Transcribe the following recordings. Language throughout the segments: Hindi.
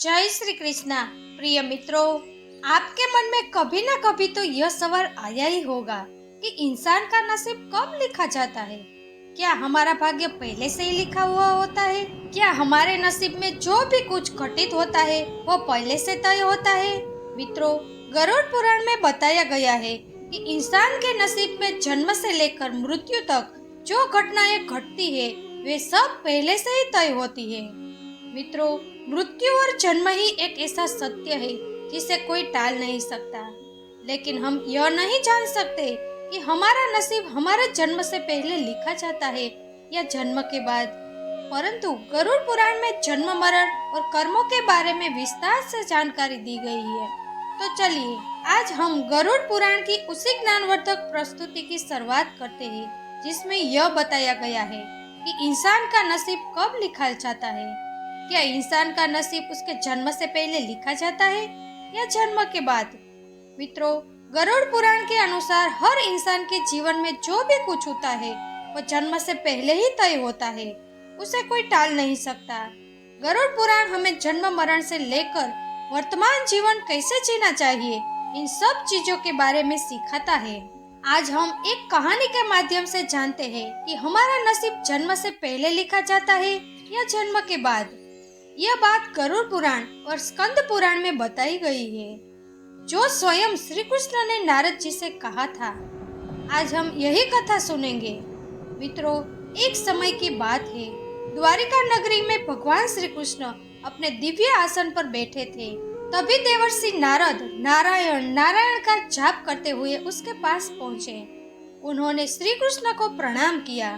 जय श्री कृष्णा। प्रिय मित्रों, आपके मन में कभी ना कभी तो यह सवाल आया ही होगा कि इंसान का नसीब कब लिखा जाता है। क्या हमारा भाग्य पहले से ही लिखा हुआ होता है? क्या हमारे नसीब में जो भी कुछ घटित होता है वो पहले से तय होता है? मित्रों, गरुड़ पुराण में बताया गया है कि इंसान के नसीब में जन्म से लेकर मृत्यु तक जो घटनाएं घटती है वे सब पहले से ही तय होती है। मित्रों, मृत्यु और जन्म ही एक ऐसा सत्य है जिसे कोई टाल नहीं सकता। लेकिन हम यह नहीं जान सकते कि हमारा नसीब हमारे जन्म से पहले लिखा जाता है या जन्म के बाद। परंतु गरुड़ पुराण में जन्म, मरण और कर्मों के बारे में विस्तार से जानकारी दी गई है। तो चलिए आज हम गरुड़ पुराण की उसी ज्ञानवर्धक प्रस्तुति की शुरुआत करते हैं जिसमें यह बताया गया है कि इंसान का नसीब कब लिखा जाता है। क्या इंसान का नसीब उसके जन्म से पहले लिखा जाता है या जन्म के बाद? मित्रों, गरुड़ पुराण के अनुसार हर इंसान के जीवन में जो भी कुछ होता है वो जन्म से पहले ही तय होता है, उसे कोई टाल नहीं सकता। गरुड़ पुराण हमें जन्म, मरण से लेकर वर्तमान जीवन कैसे जीना चाहिए इन सब चीजों के बारे में सिखाता है। आज हम एक कहानी के माध्यम से जानते हैं कि हमारा नसीब जन्म से पहले लिखा जाता है या जन्म के बाद। यह बात गरुड़ पुराण और स्कंद पुराण में बताई गई है, जो स्वयं श्री कृष्ण ने नारद जी से कहा था। आज हम यही कथा सुनेंगे। मित्रों, एक समय की बात है, द्वारिका नगरी में भगवान श्री कृष्ण अपने दिव्य आसन पर बैठे थे। तभी देवर्षि नारद नारायण नारायण का जाप करते हुए उसके पास पहुँचे। उन्होंने श्री कृष्ण को प्रणाम किया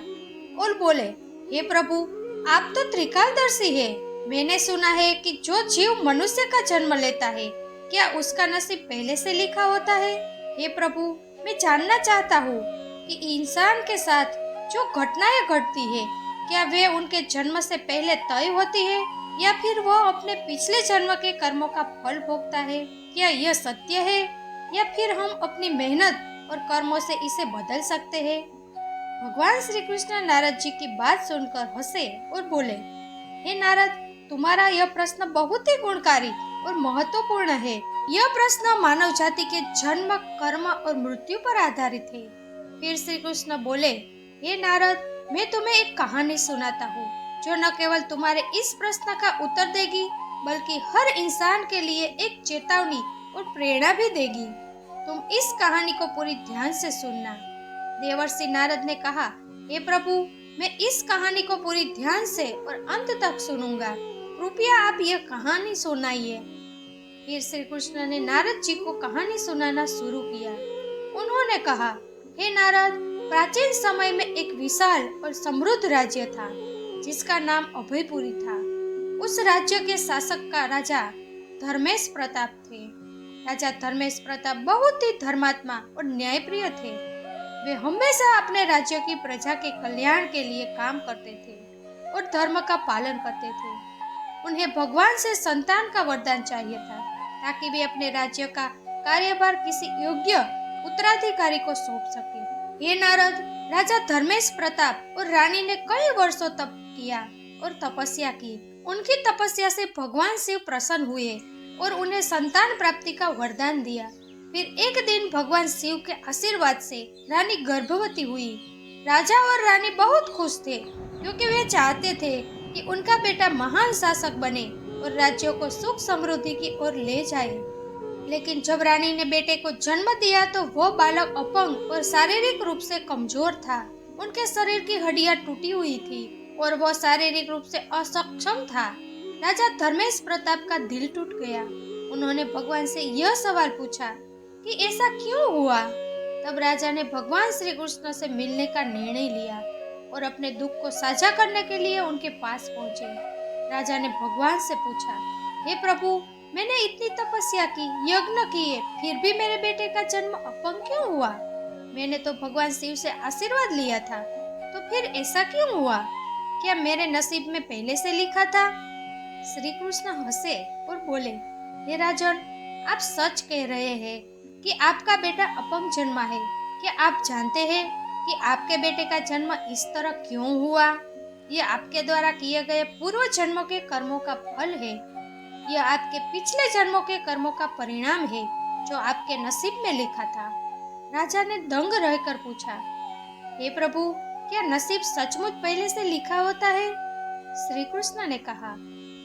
और बोले, हे प्रभु, आप तो त्रिकालदर्शी है। मैंने सुना है कि जो जीव मनुष्य का जन्म लेता है, क्या उसका नसीब पहले से लिखा होता है? हे प्रभु, मैं जानना चाहता हूँ कि इंसान के साथ जो घटनाएं घटती है, क्या वे उनके जन्म से पहले तय होती है या फिर वो अपने पिछले जन्म के कर्मों का फल भोगता है? क्या यह सत्य है या फिर हम अपनी मेहनत और कर्मों से इसे बदल सकते हैं? भगवान श्री कृष्ण नारद जी की बात सुनकर हंसे और बोले, हे नारद, तुम्हारा यह प्रश्न बहुत ही गुणकारी और महत्वपूर्ण है। यह प्रश्न मानव जाति के जन्म, कर्म और मृत्यु पर आधारित है। फिर श्री कृष्ण बोले, हे नारद, मैं तुम्हें एक कहानी सुनाता हूँ जो न केवल तुम्हारे इस प्रश्न का उत्तर देगी बल्कि हर इंसान के लिए एक चेतावनी और प्रेरणा भी देगी। तुम इस कहानी को पूरी ध्यान से सुनना। देवर्षि नारद ने कहा, हे प्रभु, मैं इस कहानी को पूरी ध्यान से और अंत तक सुनूंगा। कृपया आप यह कहानी सुनाइए। फिर श्री कृष्ण ने नारद जी को कहानी सुनाना शुरू किया। उन्होंने कहा, हे नारद, प्राचीन समय में एक विशाल और समृद्ध राज्य था जिसका नाम अभयपुरी था। उस राज्य के शासक का राजा धर्मेश प्रताप थे। राजा धर्मेश प्रताप बहुत ही धर्मात्मा और न्यायप्रिय थे। वे हमेशा अपने राज्य की प्रजा के कल्याण के लिए काम करते थे और धर्म का पालन करते थे। उन्हें भगवान से संतान का वरदान चाहिए था ताकि वे अपने राज्य का कार्यभार किसी योग्य उत्तराधिकारी को सौंप सके। हे नारद, राजा धर्मेश प्रताप और रानी ने कई वर्षों तप किया और तपस्या की। उनकी तपस्या से भगवान शिव प्रसन्न हुए और उन्हें संतान प्राप्ति का वरदान दिया। फिर एक दिन भगवान शिव के आशीर्वाद से रानी गर्भवती हुई। राजा और रानी बहुत खुश थे क्योंकि वे चाहते थे कि उनका बेटा महान शासक बने और राज्यों को सुख समृद्धि की ओर ले जाए। लेकिन जब रानी ने बेटे को जन्म दिया तो वो बालक अपंग और शारीरिक रूप से कमजोर था। उनके शरीर की हड्डियां टूटी हुई थी और वो शारीरिक रूप से असक्षम था। राजा धर्मेश प्रताप का दिल टूट गया। उन्होंने भगवान से यह सवाल पूछा कि ऐसा क्यों हुआ। तब राजा ने भगवान श्री कृष्ण से मिलने का निर्णय लिया और अपने दुख को साझा करने के लिए उनके पास पहुंचे। राजा ने भगवान से पूछा, हे प्रभु, मैंने इतनी तपस्या की, यज्ञ किए, फिर भी मेरे बेटे का जन्म अपंग क्यों हुआ? मैंने तो भगवान शिव से आशीर्वाद लिया था, तो फिर ऐसा क्यों हुआ? क्या मेरे नसीब में पहले से लिखा था? श्री कृष्ण हंसे और बोले, हे राजन, आप सच कह रहे हैं कि आपका बेटा अपंग जन्मा है। क्या आप जानते हैं कि आपके बेटे का जन्म इस तरह क्यों हुआ? ये आपके द्वारा किए गए पूर्व जन्मों के कर्मों का फल है। यह आपके पिछले जन्मों के कर्मों का परिणाम है जो आपके नसीब में लिखा था। राजा ने दंग रहकर पूछा, हे प्रभु, क्या नसीब सचमुच पहले से लिखा होता है? श्री कृष्ण ने कहा,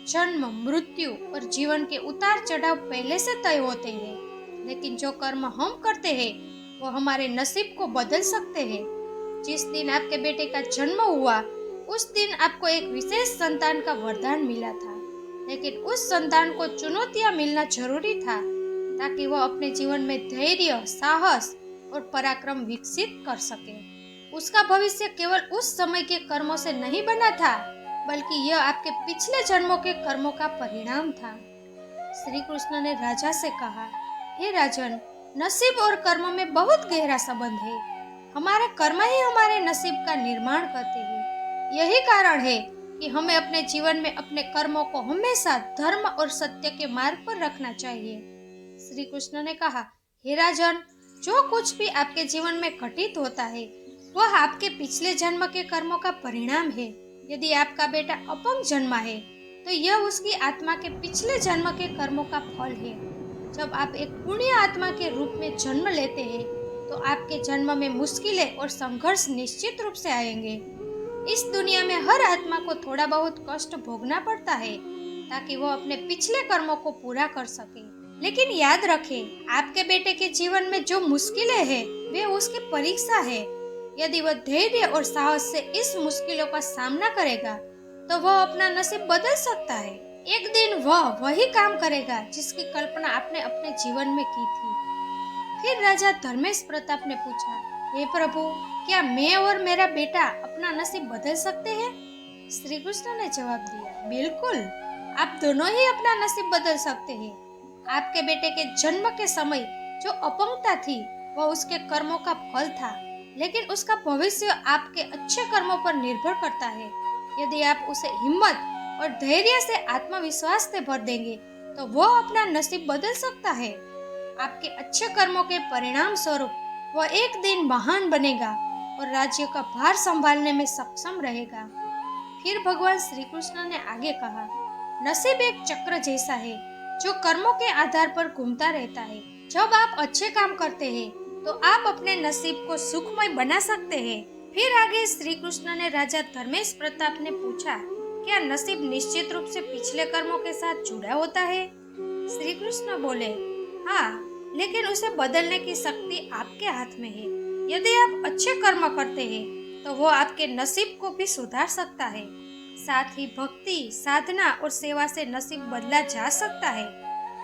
जन्म, मृत्यु और जीवन के उतार चढ़ाव पहले से तय होते हैं, लेकिन जो कर्म हम करते हैं वो हमारे नसीब को बदल सकते हैं। जिस दिन आपके बेटे का जन्म हुआ उस दिन आपको एक विशेष संतान का वरदान मिला था, लेकिन उस संतान को चुनौतियां मिलना जरूरी था ताकि वह अपने जीवन में धैर्य, साहस और पराक्रम विकसित कर सके। उसका भविष्य केवल उस समय के कर्मों से नहीं बना था, बल्कि यह आपके पिछले जन्मों के कर्मों का परिणाम था। श्री कृष्ण ने राजा से कहा, हे राजन, नसीब और कर्म में बहुत गहरा संबंध है। हमारे कर्म ही हमारे नसीब का निर्माण करते हैं। यही कारण है कि हमें अपने जीवन में अपने कर्मों को हमेशा धर्म और सत्य के मार्ग पर रखना चाहिए। श्री कृष्ण ने कहा, हे राजन, जो कुछ भी आपके जीवन में घटित होता है वह आपके पिछले जन्म के कर्मों का परिणाम है। यदि आपका बेटा अपंग जन्मा है तो यह उसकी आत्मा के पिछले जन्म के कर्मों का फल है। जब आप एक पुण्य आत्मा के रूप में जन्म लेते हैं तो आपके जन्म में मुश्किलें और संघर्ष निश्चित रूप से आएंगे। इस दुनिया में हर आत्मा को थोड़ा बहुत कष्ट भोगना पड़ता है ताकि वो अपने पिछले कर्मों को पूरा कर सके। लेकिन याद रखें, आपके बेटे के जीवन में जो मुश्किलें हैं वे उसकी परीक्षा है। यदि वह धैर्य और साहस से इस मुश्किलों का सामना करेगा तो वह अपना नसीब बदल सकता है। एक दिन वह वही काम करेगा जिसकी कल्पना आपने अपने जीवन में की थी। फिर राजा धर्मेश प्रताप ने पूछा, हे प्रभु, क्या मैं और मेरा बेटा अपना नसीब बदल सकते हैं? श्री कृष्ण ने जवाब दिया, बिल्कुल, आप दोनों ही अपना नसीब बदल सकते हैं। आपके बेटे के जन्म के समय जो अपंगता थी वह उसके कर्मों का फल था, लेकिन उसका भविष्य आपके अच्छे कर्मों पर निर्भर करता है। यदि आप उसे हिम्मत और धैर्य से आत्मविश्वास से भर देंगे तो वह अपना नसीब बदल सकता है। आपके अच्छे कर्मों के परिणाम स्वरूप वह एक दिन महान बनेगा और राज्य का भार संभालने में सक्षम रहेगा। फिर भगवान श्री कृष्ण ने आगे कहा, नसीब एक चक्र जैसा है जो कर्मों के आधार पर घूमता रहता है। जब आप अच्छे काम करते हैं तो आप अपने नसीब को सुखमय बना सकते हैं। फिर आगे श्री कृष्ण ने राजा धर्मेश प्रताप ने पूछा, क्या नसीब निश्चित रूप से पिछले कर्मों के साथ जुड़ा होता है? श्री कृष्ण बोले, हाँ, लेकिन उसे बदलने की शक्ति आपके हाथ में है। यदि आप अच्छे कर्म करते हैं तो वो आपके नसीब को भी सुधार सकता है। साथ ही भक्ति, साधना और सेवा से नसीब बदला जा सकता है।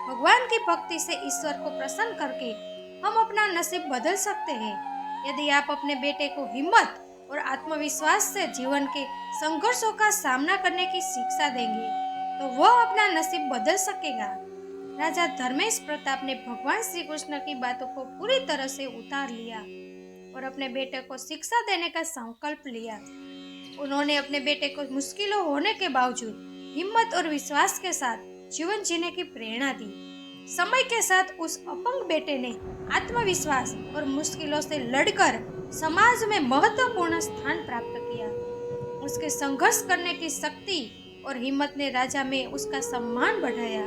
भगवान की भक्ति से ईश्वर को प्रसन्न करके हम अपना नसीब बदल सकते हैं। यदि आप अपने बेटे को हिम्मत और आत्मविश्वास से जीवन के संघर्षों का सामना करने की शिक्षा देंगे तो वह अपना नसीब बदल सकेगा। राजा धर्मेश प्रताप ने भगवान श्री कृष्ण की बातों को पूरी तरह से उतार लिया और अपने बेटे को शिक्षा देने का संकल्प लिया। उन्होंने अपने बेटे को मुश्किलों होने के बावजूद हिम्मत और विश्वास के साथ जीवन जीने की प्रेरणा दी। समय के साथ उस अपंग बेटे ने आत्मविश्वास और मुश्किलों से लड़कर समाज में महत्वपूर्ण स्थान प्राप्त किया। उसके संघर्ष करने की शक्ति और हिम्मत ने राजा में उसका सम्मान बढ़ाया।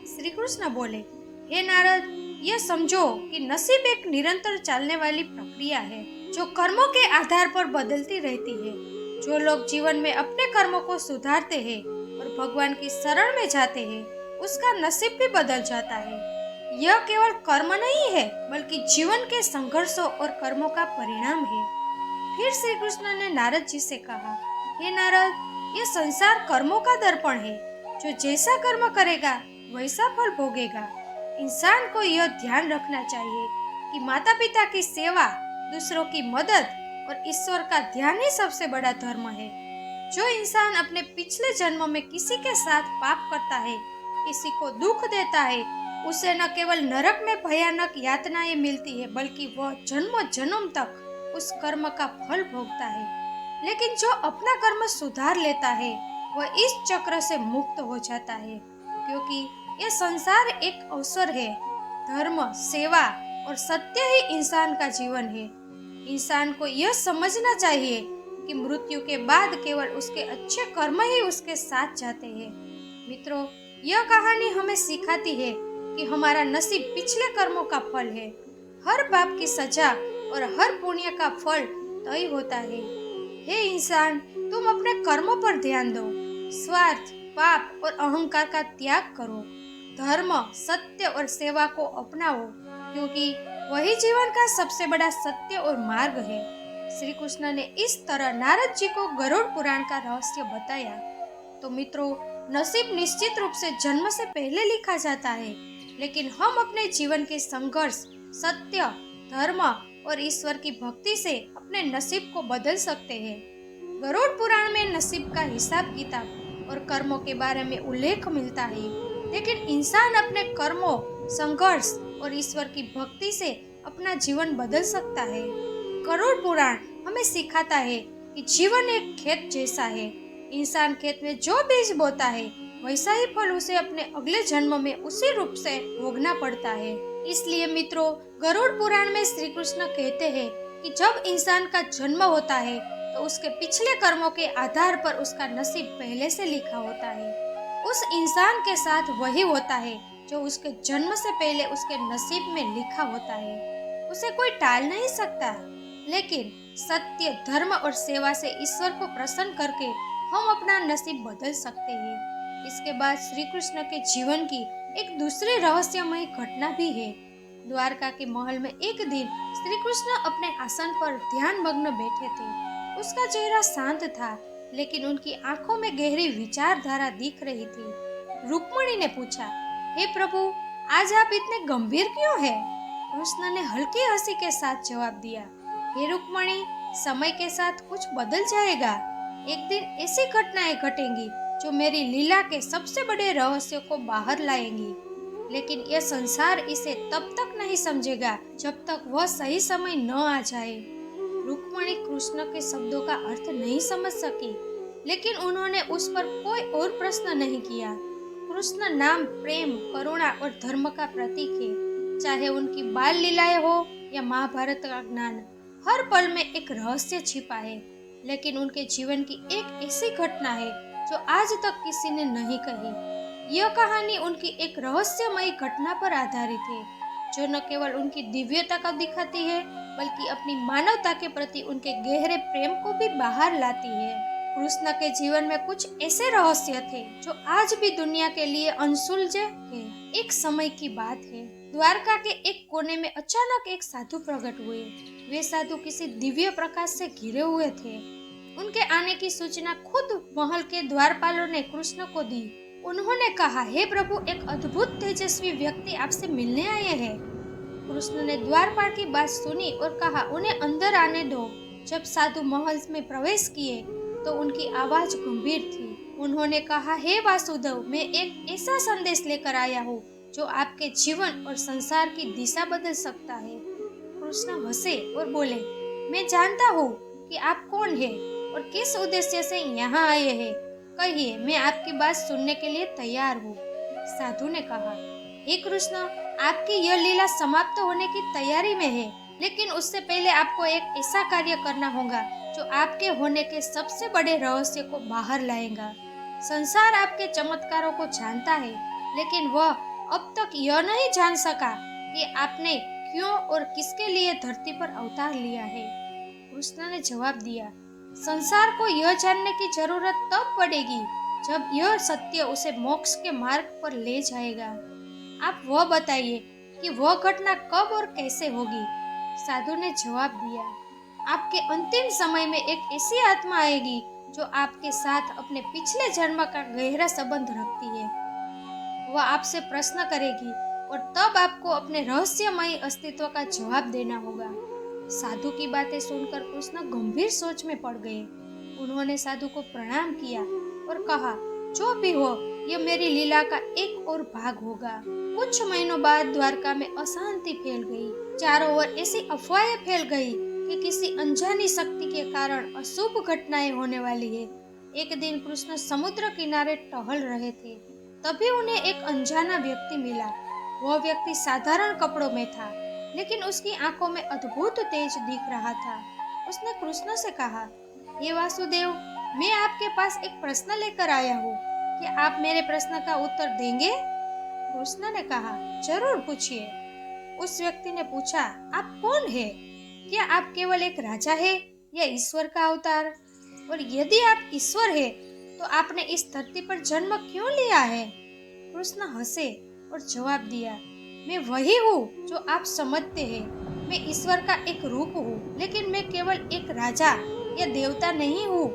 श्री कृष्ण बोले, हे नारद, यह समझो कि नसीब एक निरंतर चलने वाली प्रक्रिया है जो कर्मों के आधार पर बदलती रहती है। जो लोग जीवन में अपने कर्मों को सुधारते हैं और भगवान की शरण में जाते हैं उसका नसीब भी बदल जाता है। यह केवल कर्म नहीं है बल्कि जीवन के संघर्षों और कर्मों का परिणाम है। फिर श्री कृष्ण ने नारद जी से कहा, हे नारद, यह संसार कर्मों का दर्पण है। जो जैसा कर्म करेगा वैसा फल भोगेगा। इंसान को यह ध्यान रखना चाहिए कि माता पिता की सेवा, दूसरों की मदद और ईश्वर का ध्यान ही सबसे बड़ा धर्म है। जो इंसान अपने पिछले जन्म में किसी के साथ पाप करता है, किसी को दुख देता है, उसे न केवल नरक में भयानक यातनाएं मिलती है बल्कि वह जन्म जन्म तक उस कर्म का फल भोगता है। लेकिन जो अपना कर्म सुधार लेता है वह इस चक्र से मुक्त हो जाता है, क्योंकि यह संसार एक अवसर है। धर्म, सेवा और सत्य ही इंसान का जीवन है। इंसान को यह समझना चाहिए कि मृत्यु के बाद केवल उसके अच्छे कर्म ही उसके साथ जाते हैं। मित्रों, यह कहानी हमें सिखाती है कि हमारा नसीब पिछले कर्मों का फल है। हर पाप की सजा और हर पुण्य का फल तय होता है। हे इंसान, तुम अपने कर्मों पर ध्यान दो। स्वार्थ, पाप और अहंकार का त्याग करो। धर्म, सत्य और सेवा को अपनाओ, क्योंकि वही जीवन का सबसे बड़ा सत्य और मार्ग है। श्री कृष्ण ने इस तरह नारद जी को गरुड़ पुराण का रहस्य बताया। तो मित्रों, नसीब निश्चित रूप से जन्म से पहले लिखा जाता है, लेकिन हम अपने जीवन के संघर्ष, सत्य, धर्म और ईश्वर की भक्ति से अपने नसीब को बदल सकते हैं। गरुड़ पुराण में नसीब का हिसाब किताब और कर्मों के बारे में उल्लेख मिलता है, लेकिन इंसान अपने कर्मों, संघर्ष और ईश्वर की भक्ति से अपना जीवन बदल सकता है। गरुड़ पुराण हमें सिखाता है कि जीवन एक खेत जैसा है। इंसान खेत में जो बीज बोता है, वैसा ही फल उसे अपने अगले जन्म में उसी रूप से भोगना पड़ता है। इसलिए मित्रों, गरुड़ पुराण में श्री कृष्ण कहते हैं कि जब इंसान का जन्म होता है तो उसके पिछले कर्मों के आधार पर उसका नसीब पहले से लिखा होता है। उस इंसान के साथ वही होता है जो उसके जन्म से पहले उसके नसीब में लिखा होता है। उसे कोई टाल नहीं सकता। लेकिन सत्य, धर्म और सेवा से ईश्वर को प्रसन्न करके हम अपना नसीब बदल सकते हैं। इसके बाद श्री कृष्ण के जीवन की एक दूसरी रहस्यमय घटना भी है। द्वारका के महल में एक दिन श्री कृष्ण अपने आसन पर ध्यान मग्न बैठे थे। उसका चेहरा शांत था, लेकिन उनकी आंखों में गहरी विचारधारा दिख रही थी। रुक्मिणी ने पूछा, हे प्रभु, आज आप इतने गंभीर क्यों हैं? कृष्ण ने हल्की हंसी के साथ जवाब दिया, हे रुक्मिणी, समय के साथ कुछ बदल जाएगा। एक दिन ऐसी घटनाएं घटेंगी जो मेरी लीला के सबसे बड़े रहस्य को बाहर लाएंगी, लेकिन यह संसार इसे तब तक नहीं समझेगा जब तक वह सही समय न आ जाए। रुक्मिणी कृष्ण के शब्दों का अर्थ नहीं समझ सकी, लेकिन उन्होंने उस पर कोई और प्रश्न नहीं किया। कृष्ण नाम प्रेम, करुणा और धर्म का प्रतीक है। चाहे उनकी बाल लीलाएं हो या महाभारत का ज्ञान, हर पल में एक रहस्य छिपा है। लेकिन उनके जीवन की एक ऐसी घटना है जो आज तक किसी ने नहीं कही। यह कहानी उनकी एक रहस्यमयी घटना पर आधारित है, जो न केवल उनकी दिव्यता को दिखाती है, बल्कि अपनी मानवता के प्रति उनके गहरे प्रेम को भी बाहर लाती है। कृष्ण के जीवन में कुछ ऐसे रहस्य थे जो आज भी दुनिया के लिए अनसुलझे हैं। एक समय की बात है, द्वारका के एक कोने में अचानक एक साधु प्रकट हुए। वे साधु किसी दिव्य प्रकाश से घिरे हुए थे। उनके आने की सूचना खुद महल के द्वारपालों ने कृष्ण को दी। उन्होंने कहा, हे प्रभु, एक अद्भुत तेजस्वी व्यक्ति आपसे मिलने आए हैं। कृष्ण ने द्वारपाल की बात सुनी और कहा, उन्हें अंदर आने दो। जब साधु महल में प्रवेश किए तो उनकी आवाज गंभीर थी। उन्होंने कहा, हे वासुदेव, मैं एक ऐसा संदेश लेकर आया हूँ जो आपके जीवन और संसार की दिशा बदल सकता है। कृष्ण हंसे और बोले, मैं जानता हूँ कि आप कौन हैं और किस उद्देश्य से यहाँ आए हैं। कहिए, मैं आपकी बात सुनने के लिए तैयार हूँ। साधु ने कहा, हे कृष्ण, आपकी यह लीला समाप्त होने की तैयारी में है, लेकिन उससे पहले आपको एक ऐसा कार्य करना होगा जो आपके होने के सबसे बड़े रहस्य को बाहर लाएगा। संसार आपके चमत्कारों को जानता है, लेकिन वह अब तक यह नहीं जान सका कि आपने क्यों और किसके लिए धरती पर अवतार लिया है। कृष्ण ने जवाब दिया, संसार को यह जानने की जरूरत तब पड़ेगी जब यह सत्य उसे मोक्ष के मार्ग पर ले जाएगा। आप वह बताइए कि वह घटना कब और कैसे होगी। साधु ने जवाब दिया, आपके अंतिम समय में एक ऐसी आत्मा आएगी जो आपके साथ अपने पिछले जन्म का गहरा संबंध रखती है। वह आपसे प्रश्न करेगी और तब आपको अपने रहस्यमयी अस्तित्व का जवाब देना होगा। साधु की बातें सुनकर कृष्ण गंभीर सोच में पड़ गए। उन्होंने साधु को प्रणाम किया और कहा, जो भी हो, यह मेरी लीला का एक और भाग होगा। कुछ महीनों बाद द्वारका में अशांति फैल गई। चारों ओर ऐसी अफवाहें फैल गई कि किसी अनजानी शक्ति के कारण अशुभ घटनाएं होने वाली है। एक दिन कृष्ण समुद्र किनारे टहल रहे थे, तभी उन्हें एक अनजाना व्यक्ति मिला। वह व्यक्ति साधारण कपड़ों में था, लेकिन उसकी आंखों में अद्भुत तेज दिख रहा था। उसने कृष्ण से कहा, हे वासुदेव, मैं आपके पास एक प्रश्न लेकर आया हूँ। क्या आप मेरे प्रश्न का उत्तर देंगे? कृष्ण ने कहा, जरूर पूछिए। उस व्यक्ति ने पूछा, आप कौन है? क्या आप केवल एक राजा है या ईश्वर का अवतार? और यदि आप ईश्वर है तो आपने इस धरती पर जन्म क्यों लिया है? कृष्ण हंसे और जवाब दिया, मैं वही हूँ जो आप समझते हैं। मैं ईश्वर का एक रूप हूँ, लेकिन मैं केवल एक राजा या देवता नहीं हूँ।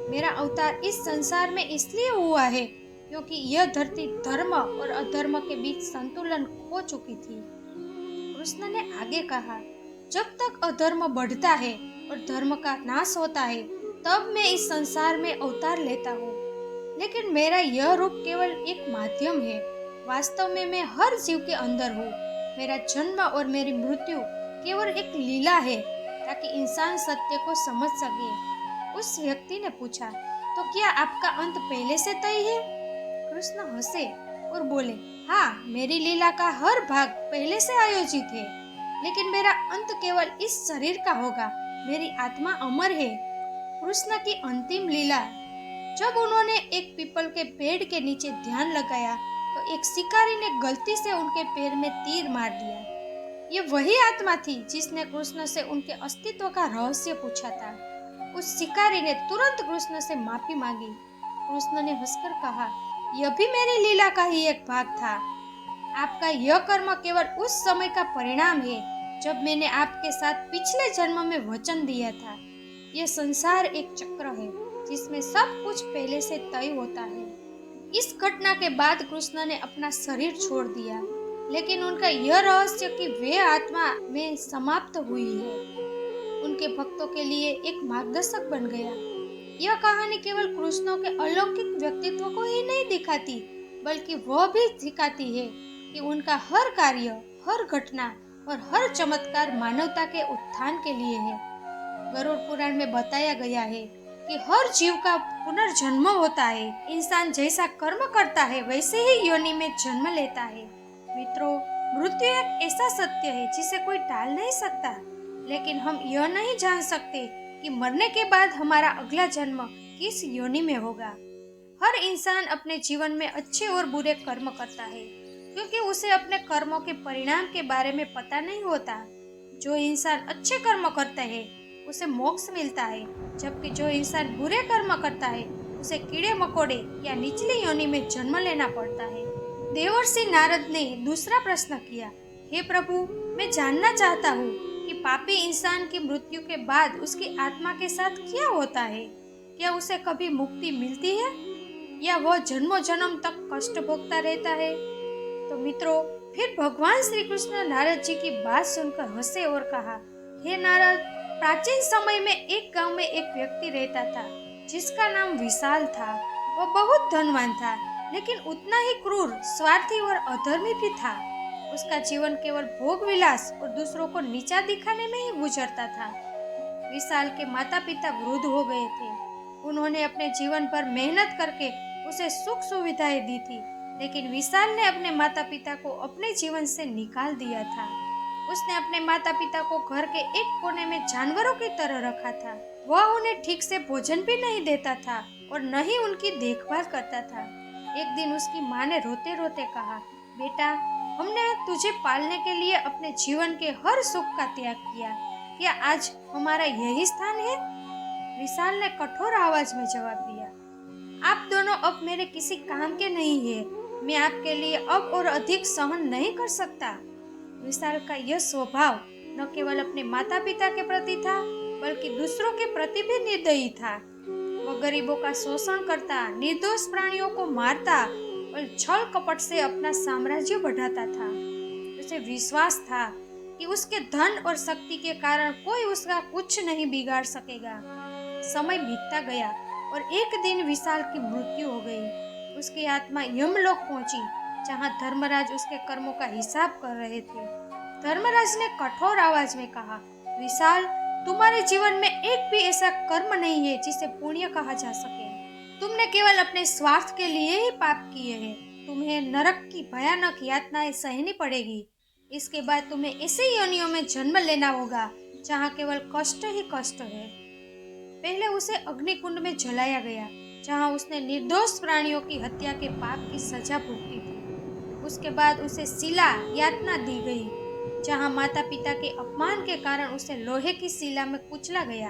मेरा अवतार इस संसार में इसलिए हुआ है क्योंकि यह धरती धर्म और अधर्म के बीच संतुलन खो चुकी थी। कृष्ण ने आगे कहा, जब तक अधर्म बढ़ता है और धर्म का नाश होता है, तब मैं इस संसार में अवतार लेता हूँ। लेकिन मेरा यह रूप केवल एक माध्यम है। वास्तव में मैं हर जीव के अंदर हूँ। मेरा जन्म और मेरी मृत्यु केवल एक लीला है, ताकि इंसान सत्य को समझ सके। उस व्यक्ति ने पूछा, तो क्या आपका अंत पहले से तय है? कृष्ण हंसे और बोले, हाँ, मेरी लीला का हर भाग पहले से आयोजित है, लेकिन मेरा अंत केवल इस शरीर का होगा। मेरी आत्मा अमर है। कृष्ण की अंतिम लीला। जब उन्होंने एक पीपल के पेड़ के नीचे ध्यान लगाया, तो एक शिकारी ने गलती से उनके पैर में तीर मार दिया। ये वही आत्मा थी जिसने कृष्ण से उनके अस्तित्व का रहस्य पूछा था। उस शिकारी ने तुरंत कृष्ण से माफी मांगी। कृष्ण ने हंसकर कहा, यह भी मेरी लीला का ही एक भाग था। आपका यह कर्म केवल उस समय का परिणाम है जब मैंने आपके साथ पिछले जन्म में वचन दिया था। यह संसार एक चक्र है जिसमें सब कुछ पहले से तय होता है। इस घटना के बाद कृष्ण ने अपना शरीर छोड़ दिया, लेकिन उनका यह रहस्य कि वे आत्मा में समाप्त हुई है, उनके भक्तों के लिए एक मार्गदर्शक बन गया। यह कहानी केवल कृष्ण के अलौकिक व्यक्तित्व को ही नहीं दिखाती, बल्कि वह भी सिखाती है कि उनका हर कार्य, हर घटना और हर चमत्कार मानवता के उत्थान के लिए है। गरुड़ पुराण में बताया गया है कि हर जीव का पुनर्जन्म होता है। इंसान जैसा कर्म करता है वैसे ही योनि में जन्म लेता है। मित्रों, मृत्यु एक ऐसा सत्य है जिसे कोई टाल नहीं सकता, लेकिन हम यह नहीं जान सकते कि मरने के बाद हमारा अगला जन्म किस योनि में होगा। हर इंसान अपने जीवन में अच्छे और बुरे कर्म करता है, क्योंकि उसे अपने कर्मों के परिणाम के बारे में पता नहीं होता। जो इंसान अच्छे कर्म करता है उसे मोक्ष मिलता है, जबकि जो इंसान बुरे कर्म करता है उसे कीड़े मकोड़े या निचली योनि में जन्म लेना पड़ता है। देवर्षि नारद ने दूसरा प्रश्न किया, हे प्रभु, मैं जानना चाहता हूँ कि पापी इंसान की मृत्यु के बाद उसकी आत्मा के साथ क्या होता है? क्या उसे कभी मुक्ति मिलती है या वह जन्मों जन्म तक कष्ट भोगता रहता है? तो मित्रों, फिर भगवान श्री कृष्ण नारद जी की बात सुनकर हंसे और कहा, हे नारद, प्राचीन समय में एक गांव में एक व्यक्ति रहता था जिसका नाम विशाल था। वह बहुत धनवान था, लेकिन उतना ही क्रूर, स्वार्थी और अधर्मी भी था। उसका जीवन केवल भोग विलास और दूसरों को नीचा दिखाने में ही गुजरता था। विशाल के माता पिता वृद्ध हो गए थे। उन्होंने अपने जीवन भर मेहनत करके उसे सुख सुविधाएं दी थी, लेकिन विशाल ने अपने माता पिता को अपने जीवन से निकाल दिया था। उसने अपने माता पिता को घर के एक कोने में जानवरों की तरह रखा था। वह उन्हें ठीक से भोजन भी नहीं देता था और न ही उनकी देखभाल करता था। एक दिन उसकी माँ ने रोते रोते कहा, बेटा, हमने तुझे पालने के लिए अपने जीवन के हर सुख का त्याग किया। क्या आज हमारा यही स्थान है? विशाल ने कठोर आवाज में जवाब दिया, आप दोनों अब मेरे किसी काम के नहीं है। मैं आपके लिए अब और अधिक सहन नहीं कर सकता। विशाल का यह स्वभाव न केवल अपने माता पिता के प्रति था, बल्कि दूसरों के प्रति भी निर्दयी था। वह गरीबों का शोषण करता, निर्दोष प्राणियों को मारता और छल कपट से अपना साम्राज्य बढ़ाता था। उसे विश्वास था कि उसके धन और शक्ति के कारण कोई उसका कुछ नहीं बिगाड़ सकेगा। समय बीतता गया और एक दिन विशाल की मृत्यु हो गई। उसकी आत्मा यमलोक पहुंची, जहां धर्मराज उसके कर्मों का हिसाब कर रहे थे। धर्मराज ने कठोर आवाज में कहा, विशाल, तुम्हारे जीवन में एक भी ऐसा कर्म नहीं है जिसे पुण्य कहा जा सके। तुमने केवल अपने स्वार्थ के लिए ही पाप किए हैं। तुम्हें नरक की भयानक यातनाएं सहनी पड़ेगी। इसके बाद तुम्हें ऐसे योनियों में जन्म लेना होगा जहाँ केवल कष्ट ही कष्ट है। पहले उसे अग्निकुंड में जलाया गया, जहाँ उसने निर्दोष प्राणियों की हत्या के पाप की सजा भुगती थी। उसके बाद उसे शिला यातना दी गई, जहाँ माता पिता के अपमान के कारण उसे लोहे की शिला में कुचला गया।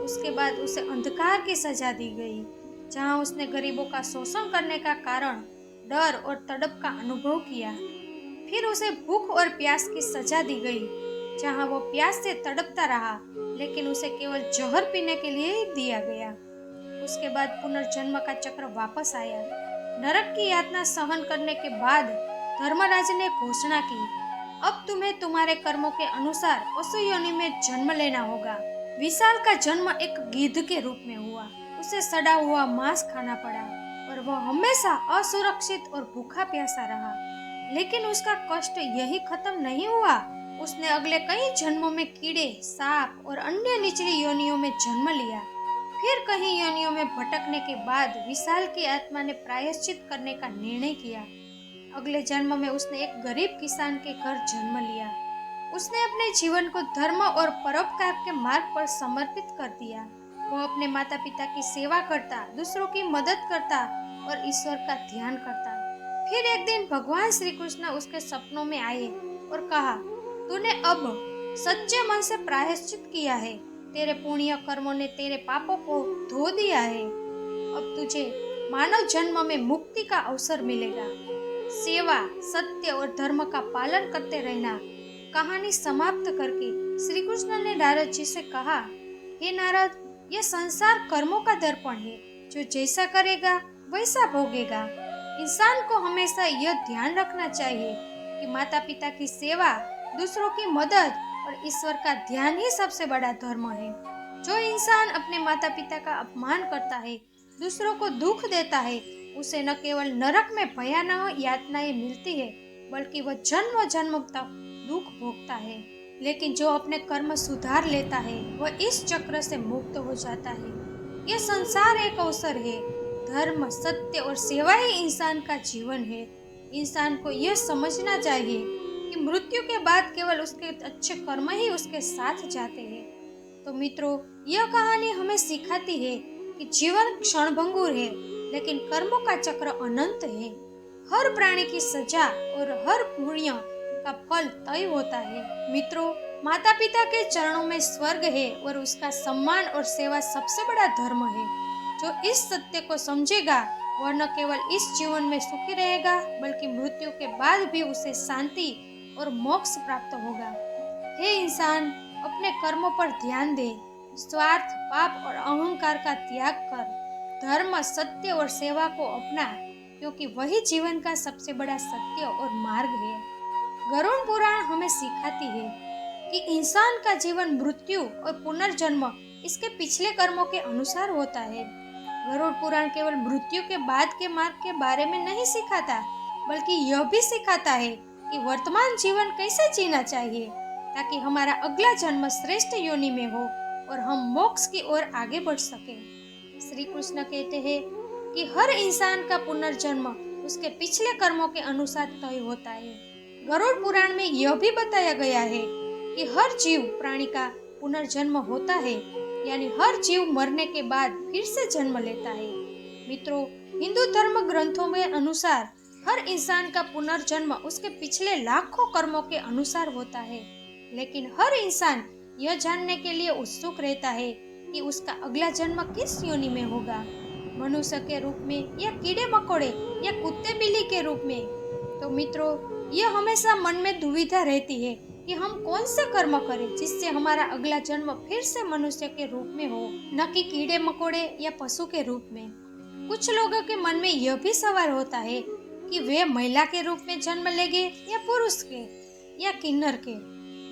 उसके बाद उसे अंधकार की सजा दी गई, जहाँ उसने गरीबों का शोषण करने का कारण डर और तड़प का अनुभव किया। फिर उसे भूख और प्यास की सजा दी गई, जहाँ वो प्यास से तड़पता रहा, लेकिन उसे केवल जहर पीने के लिए ही दिया गया। उसके बाद पुनर्जन्म का चक्र वापस आया। नरक की यातना सहन करने के बाद धर्मराज ने घोषणा की, अब तुम्हें तुम्हारे कर्मों के अनुसार पशु योनि में जन्म लेना होगा। विशाल का जन्म एक गिद्ध के रूप में हुआ। उसे सड़ा हुआ मांस खाना पड़ा और वह हमेशा असुरक्षित और भूखा प्यासा रहा। लेकिन उसका कष्ट यही खत्म नहीं हुआ। उसने अगले कई जन्मों में कीड़े, सांप और अन्य निचली योनियों में जन्म लिया। फिर कई योनियों में भटकने के बाद विशाल की आत्मा ने प्रायश्चित करने का निर्णय किया। अगले जन्म में उसने एक गरीब किसान के घर जन्म लिया। उसने अपने जीवन को धर्म और परोपकार के मार्ग पर समर्पित कर दिया। वह अपने माता पिता की सेवा करता, दूसरों की मदद करता और ईश्वर का ध्यान करता। फिर एक दिन भगवान श्री कृष्ण उसके सपनों में आए और कहा, तूने अब सच्चे मन से प्रायश्चित किया है। तेरे पुण्य कर्मों ने तेरे पापों को धो दिया है। अब तुझे मानव जन्म में मुक्ति का अवसर मिलेगा। सेवा, सत्य और धर्म का पालन करते रहना। कहानी समाप्त करके श्री कृष्ण ने नारद जी से कहा, हे नारद, यह संसार कर्मों का दर्पण है। जो जैसा करेगा वैसा भोगेगा। इंसान को हमेशा यह ध्यान रखना चाहिए कि माता पिता की सेवा, दूसरों की मदद और ईश्वर का ध्यान ही सबसे बड़ा धर्म है। जो इंसान अपने माता पिता का अपमान करता है, दूसरों को दुख देता है, उसे न केवल नरक में भयानक यातनाएं मिलती है, बल्कि वह जन्म जन्म तक दुख भोगता है। लेकिन जो अपने कर्म सुधार लेता है, वह इस चक्र से मुक्त हो जाता है। यह संसार एक अवसर है। धर्म, सत्य और सेवा ही इंसान का जीवन है। इंसान को यह समझना चाहिए कि मृत्यु के बाद केवल उसके अच्छे कर्म ही उसके साथ जाते हैं। तो मित्रों, यह कहानी हमें सिखाती है कि जीवन क्षणभंगुर है, लेकिन कर्मों का चक्र अनंत है। हर प्राणी की सजा और हर पुण्य का फल तय होता है। मित्रों, माता पिता के चरणों में स्वर्ग है और उसका सम्मान और सेवा सबसे बड़ा धर्म है। जो इस सत्य को समझेगा वह न केवल इस जीवन में सुखी रहेगा, बल्कि मृत्यु के बाद भी उसे शांति और मोक्ष प्राप्त होगा। हे इंसान, अपने कर्मों पर ध्यान दे। स्वार्थ, पाप और अहंकार का त्याग कर धर्म, सत्य और सेवा को अपना, क्योंकि वही जीवन का सबसे बड़ा सत्य और मार्ग है। गरुड़ पुराण हमें सिखाती है कि इंसान का जीवन मृत्यु और पुनर्जन्म इसके पिछले कर्मों के अनुसार होता है। गरुड़ पुराण केवल मृत्यु के बाद के मार्ग के बारे में नहीं सिखाता, बल्कि यह भी सिखाता है कि वर्तमान जीवन कैसे जीना चाहिए, ताकि हमारा अगला जन्म श्रेष्ठ योनि में हो और हम मोक्ष की ओर आगे बढ़ सके। श्री कृष्ण कहते हैं कि हर इंसान का पुनर्जन्म उसके पिछले कर्मों के अनुसार तय होता है। गरुड़ पुराण में यह भी बताया गया है कि हर जीव प्राणी का पुनर्जन्म होता है, यानी हर जीव मरने के बाद फिर से जन्म लेता है। मित्रों, हिंदू धर्म ग्रंथों में अनुसार हर इंसान का पुनर्जन्म उसके पिछले लाखों कर्मों के अनुसार होता है, लेकिन हर इंसान यह जानने के लिए उत्सुक रहता है कि उसका अगला जन्म किस योनि में होगा, मनुष्य के रूप में या कीड़े मकोड़े या कुत्ते बिल्ली के रूप में। तो मित्रों, यह हमेशा मन में दुविधा रहती है कि हम कौन से कर्म करें जिससे हमारा अगला जन्म फिर से मनुष्य के रूप में हो, न कि कीड़े मकोड़े या पशु के रूप में। कुछ लोगों के मन में यह भी सवाल होता है कि वे महिला के रूप में जन्म लेंगे या पुरुष के या किन्नर के।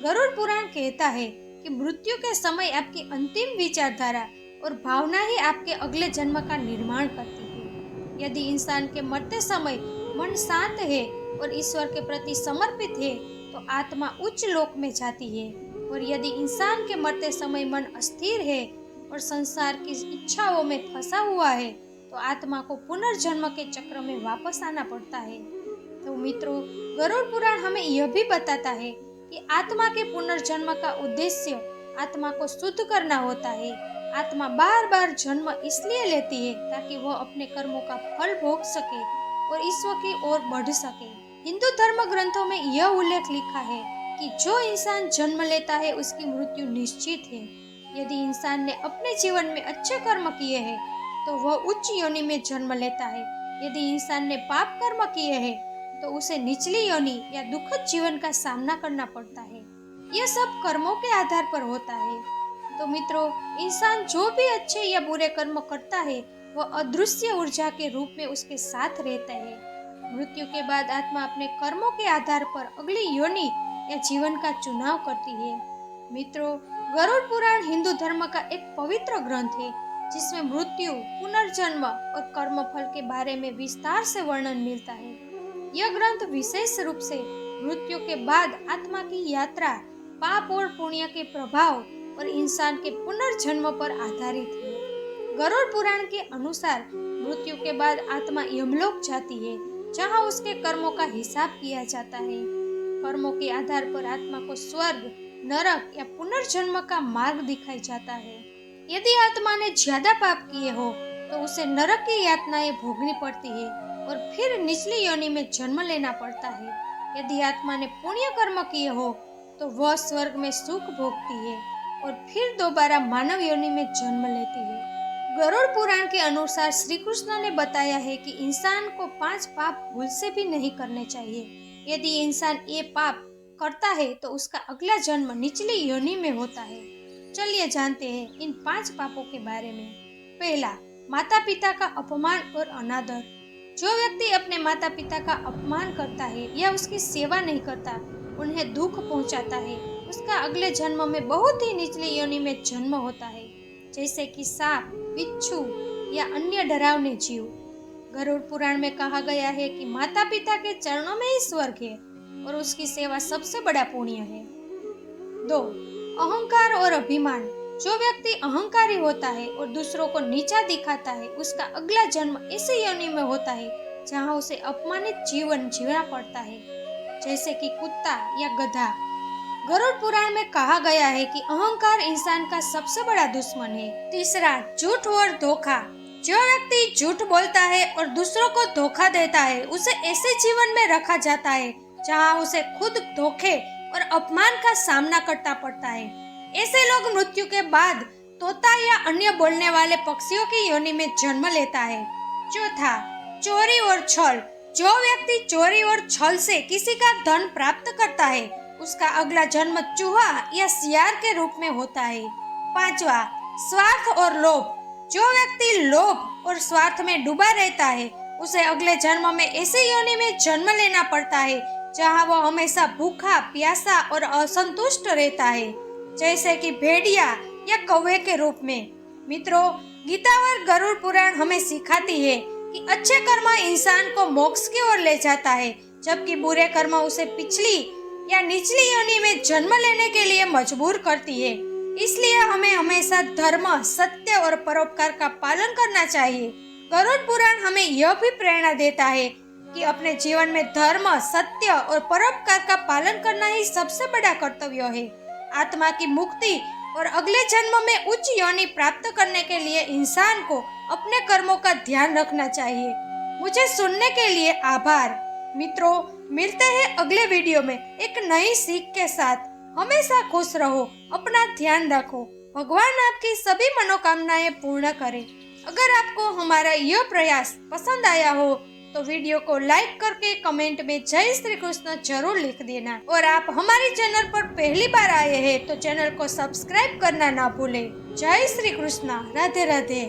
गरुड़ पुराण कहता है कि मृत्यु के समय आपकी अंतिम विचारधारा और भावना ही आपके अगले जन्म का निर्माण करती है। यदि इंसान के मरते समय मन शांत है और ईश्वर के प्रति समर्पित है, तो आत्मा उच्च लोक में जाती है, और यदि इंसान के मरते समय मन अस्थिर है और संसार की इच्छाओं में फंसा हुआ है, तो आत्मा को पुनर्जन्म के चक्र में वापस आना पड़ता है। तो मित्रों, गरुड़ पुराण हमें यह भी बताता है कि आत्मा के पुनर्जन्म का उद्देश्य आत्मा को शुद्ध करना होता है। आत्मा बार बार जन्म इसलिए लेती है ताकि वह अपने कर्मों का फल भोग सके और ईश्वर की ओर बढ़ सके। हिंदू धर्म ग्रंथों में यह उल्लेख लिखा है कि जो इंसान जन्म लेता है उसकी मृत्यु निश्चित है। यदि इंसान ने अपने जीवन में अच्छे कर्म किए हैं तो वह उच्च योनि में जन्म लेता है। यदि इंसान ने पाप कर्म किए हैं तो उसे निचली योनि या दुखद जीवन का सामना करना पड़ता है। यह सब कर्मों के आधार पर होता है। तो मित्रों, इंसान जो भी अच्छे या बुरे कर्म करता है वह अदृश्य ऊर्जा के रूप में उसके साथ रहता है। मृत्यु के बाद आत्मा अपने कर्मों के आधार पर अगली योनि या जीवन का चुनाव करती है। मित्रों, गरुड़ पुराण हिंदू धर्म का एक पवित्र ग्रंथ है जिसमें मृत्यु, पुनर्जन्म और कर्मफल के बारे में विस्तार से वर्णन मिलता है। यह ग्रंथ विशेष रूप से मृत्यु के बाद आत्मा की यात्रा, पाप और पुण्य के प्रभाव और इंसान के पुनर्जन्म पर आधारित है। गरुड़ पुराण के अनुसार मृत्यु के बाद आत्मा यमलोक जाती है जहां उसके कर्मों का हिसाब किया जाता है। कर्मों के आधार पर आत्मा को स्वर्ग, नरक या पुनर्जन्म का मार्ग दिखाई जाता है। यदि आत्मा ने ज्यादा पाप किए हो तो उसे नरक की यातनाएं भोगनी पड़ती है और फिर निचली योनि में जन्म लेना पड़ता है। यदि आत्मा ने पुण्य कर्म किए हो तो वह स्वर्ग में सुख भोगती है और फिर दोबारा मानव योनि में जन्म लेती है। गरुड़ पुराण के अनुसार श्री कृष्ण ने बताया है कि इंसान को 5 पाप भूल से भी नहीं करने चाहिए। यदि इंसान ये पाप करता है तो उसका अगला जन्म निचली योनि में होता है। चलिए जानते हैं इन 5 पापों के बारे में। पहला, माता पिता का अपमान और अनादर। जो व्यक्ति अपने माता पिता का अपमान करता है या उसकी सेवा नहीं करता, उन्हें दुख पहुंचाता है, उसका अगले जन्म में बहुत ही निचली योनि में जन्म होता है, जैसे कि सांप, बिच्छू या अन्य डरावने जीव। गरुड़ पुराण में कहा गया है कि माता पिता के चरणों में ही स्वर्ग है और उसकी सेवा सबसे बड़ा पुण्य है। 2, अहंकार और अभिमान। जो व्यक्ति अहंकारी होता है और दूसरों को नीचा दिखाता है, उसका अगला जन्म ऐसी योनि में होता है जहां उसे अपमानित जीवन जीना पड़ता है, जैसे कि कुत्ता या गधा। गरुड़ पुराण में कहा गया है कि अहंकार इंसान का सबसे बड़ा दुश्मन है। तीसरा, झूठ और धोखा। जो व्यक्ति झूठ बोलता है और दूसरों को धोखा देता है, उसे ऐसे जीवन में रखा जाता है जहां उसे खुद धोखे और अपमान का सामना करना पड़ता है। ऐसे लोग मृत्यु के बाद तोता या अन्य बोलने वाले पक्षियों की योनि में जन्म लेता है। चौथा, चोरी और छल। जो व्यक्ति चोरी और छल से किसी का धन प्राप्त करता है, उसका अगला जन्म चूहा या सियार के रूप में होता है। 5वां, स्वार्थ और लोभ। जो व्यक्ति लोभ और स्वार्थ में डूबा रहता है, उसे अगले जन्म में ऐसी योनि में जन्म लेना पड़ता है जहां वह हमेशा भूखा, प्यासा और असंतुष्ट रहता है, जैसे कि भेड़िया या कौवे के रूप में। मित्रों, गीता और गरुड़ पुराण हमें सिखाती है कि अच्छे कर्म इंसान को मोक्ष की ओर ले जाता है, जबकि बुरे कर्म उसे पिछली या निचली योनि में जन्म लेने के लिए मजबूर करती है। इसलिए हमें हमेशा धर्म, सत्य और परोपकार का पालन करना चाहिए। गरुड़ पुराण हमें यह भी प्रेरणा देता है कि अपने जीवन में धर्म, सत्य और परोपकार का पालन करना ही सबसे बड़ा कर्तव्य है। आत्मा की मुक्ति और अगले जन्म में उच्च योनि प्राप्त करने के लिए इंसान को अपने कर्मों का ध्यान रखना चाहिए। मुझे सुनने के लिए आभार। मित्रों, मिलते हैं अगले वीडियो में एक नई सीख के साथ। हमेशा खुश रहो, अपना ध्यान रखो। भगवान आपकी सभी मनोकामनाएं पूर्ण करे। अगर आपको हमारा यह प्रयास पसंद आया हो तो वीडियो को लाइक करके कमेंट में जय श्री कृष्ण जरूर लिख देना। और आप हमारे चैनल पर पहली बार आए हैं तो चैनल को सब्सक्राइब करना ना भूलें। जय श्री कृष्ण। राधे राधे।